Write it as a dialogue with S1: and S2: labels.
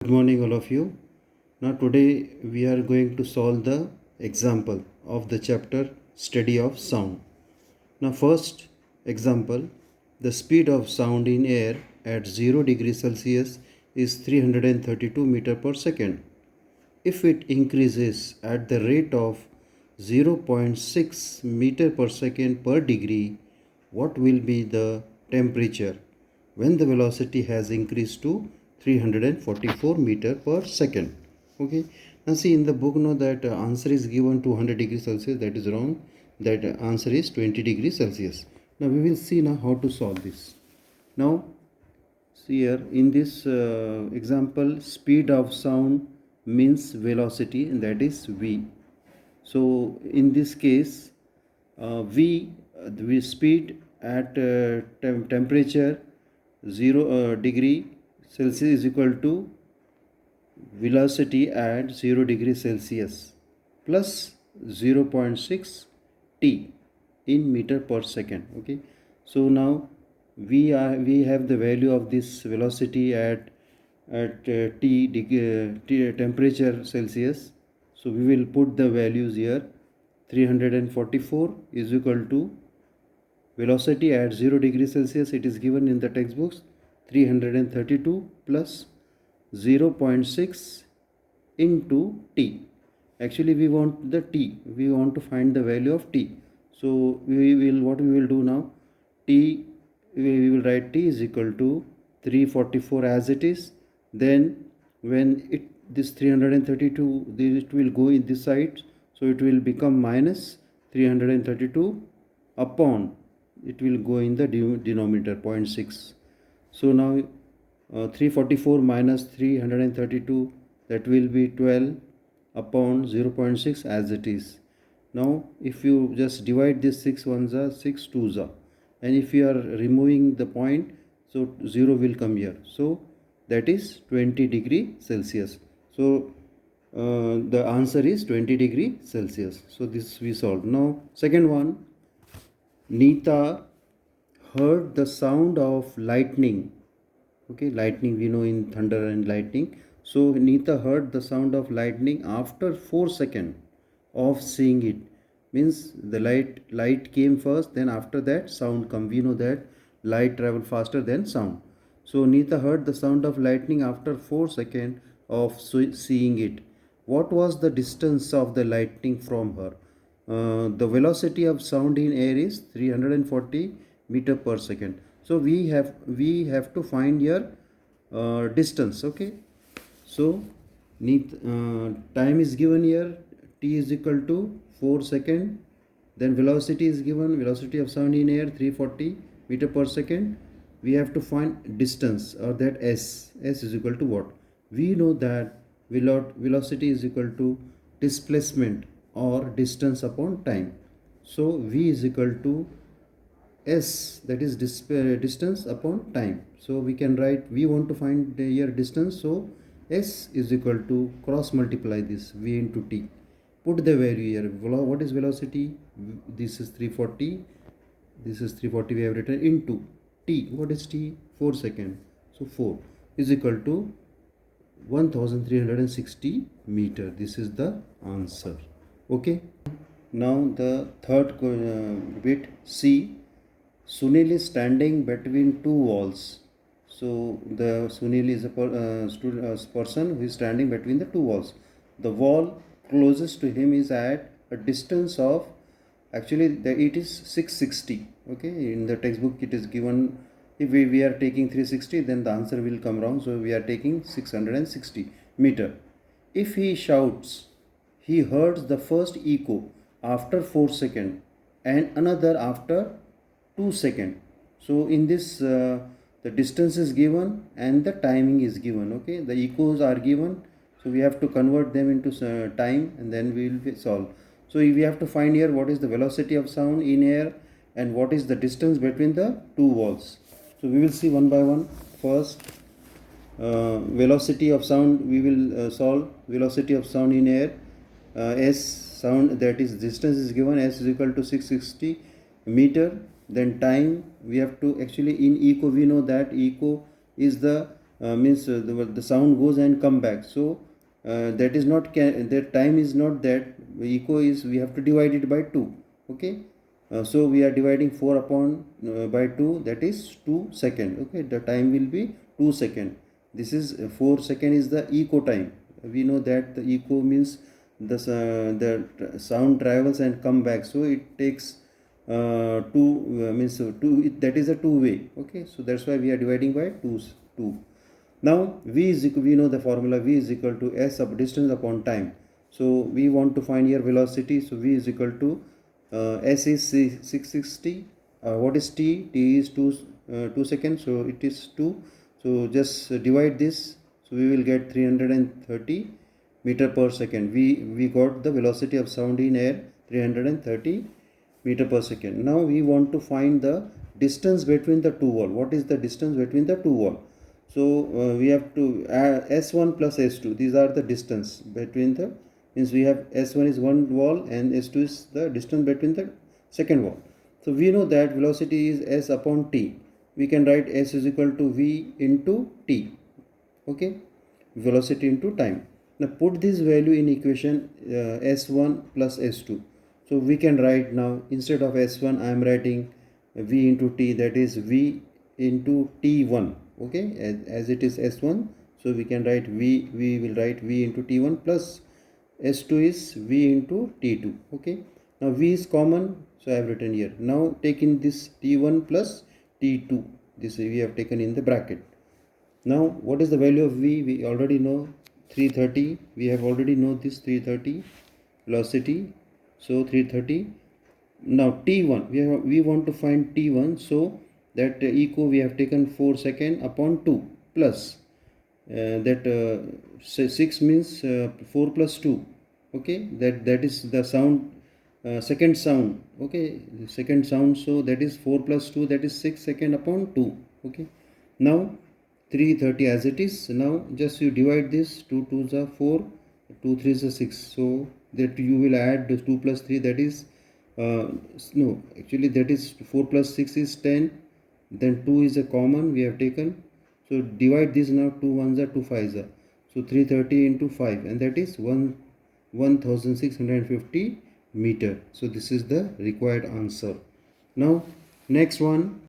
S1: Good morning, all of you. Now, today we are going to solve the example of the chapter Study of Sound. Now, first example, the speed of sound in air at 0 degrees Celsius is 332 meter per second. If it increases at the rate of zero point 0.6 meter per second per degree, what will be the temperature when the velocity has increased to 344 meter per second? Okay, now see in the book know that answer is given 200 degrees Celsius. That is wrong. That answer is 20 degrees Celsius. Now we will see now how to solve this. Now see here in this example, speed of sound means velocity, and that is v. So in this case, v speed at temperature 0 degree Celsius is equal to velocity at 0 degree Celsius plus 0.6 t in meter per second. Okay, so now we have the value of this velocity at t temperature Celsius. So we will put the values here. 344 is equal to velocity at 0 degrees Celsius. It is given in the textbooks. 332 plus 0.6 into t. Actually we want the t. We want to find the value of t. So what we will do now, t, we will write t is equal to 344 as it is. Then when this 332, it will go in this side, so it will become minus 332 upon, it will go in the denominator 0.6. So now 344 minus 332, that will be 12 upon 0.6 as it is. Now if you just divide this 6 ones are 6 twos are, and if you are removing the point, so 0 will come here. So that is 20 degree Celsius. So the answer is 20 degree Celsius. So this we solved. Now second one, Neeta heard the sound of lightning. Okay, lightning we know in thunder and lightning. So Neeta heard the sound of lightning after 4 seconds of seeing it. Means the light came first, then after that sound come. We know that light travel faster than sound. So Neeta heard the sound of lightning after 4 seconds of seeing it. What was the distance of the lightning from her? The velocity of sound in air is 340 meter per second. So we have to find here distance. Okay, so time is given here, t is equal to 4 second. Then velocity is given, velocity of sound in air 340 meter per second. We have to find distance, or that s is equal to what? We know that velocity is equal to displacement or distance upon time. So v is equal to s, that is distance upon time. So we can write, we want to find here distance, so s is equal to cross multiply this v into t. Put the value here. What is velocity? This is 340, this is 340 we have written, into t. What is t? 4 second. So 4 is equal to 1360 meter. This is the answer. Okay, now the third bit, C. Sunil is standing between two walls. So the Sunil is a person who is standing between the two walls. The wall closest to him is at a distance of, actually it is 660. Okay, in the textbook it is given, if we are taking 360, then the answer will come wrong. So we are taking 660 meter. If he shouts, he hears the first echo after 4 seconds and another after 2 seconds. So in this the distance is given and the timing is given. Okay, the echoes are given, so we have to convert them into time, and then we will solve. So we have to find here what is the velocity of sound in air and what is the distance between the two walls. So we will see one by one. First, velocity of sound we will solve. Velocity of sound in air, s sound, that is distance is given, s is equal to 660 meter. Then time, we have to, actually in echo we know that echo is the means the sound goes and come back. So that is not that time is not that echo is, we have to divide it by 2. Okay, so we are dividing 4 upon by 2, that is 2 second. Okay, the time will be 2 second. This is 4 second is the echo time. We know that the echo means the sound travels and come back, so it takes two means two, that is a two way. Okay, so that's why we are dividing by 2. Now v is equal, we know the formula, v is equal to s of distance upon time. So we want to find here velocity, so v is equal to s is 660. What is t? T is 2 seconds, so it is 2. So just divide this, so we will get 330 meter per second. We got the velocity of sound in air, 330 meter per second. Now we want to find the distance between the two wall. What is the distance between the two wall? So we have to add s1 plus s2. These are the distance between the, means we have s1 is one wall and s2 is the distance between the second wall. So we know that velocity is s upon t. We can write s is equal to v into t. Okay, velocity into time. Now put this value in equation s1 plus s2. So we can write now, instead of s1 I am writing v into t, that is v into t1. Okay, as it is s1, so we can write we will write v into t1 plus s2 is v into t2. Okay, now v is common, so I have written here. Now taking this t1 plus t2, this we have taken in the bracket. Now what is the value of v? We already know 330. We have already know this 330 velocity, so 330. Now t1, we want to find t1, so that echo we have taken 4 second upon 2 plus that 6 means 4 plus 2. Okay, that is the sound, second sound. Okay, second sound, so that is 4 plus 2, that is 6 second upon 2. Okay, now 330 as it is. Now just you divide this, 2 2s are 4, 2 3s are 6, so that you will add 2 plus 3, that is no, actually that is 4 plus 6 is 10, then 2 is a common we have taken, so divide this now, 2 1s are 2 5s are, so 330 into 5, and that is 1650 meter. So this is the required answer. Now next one,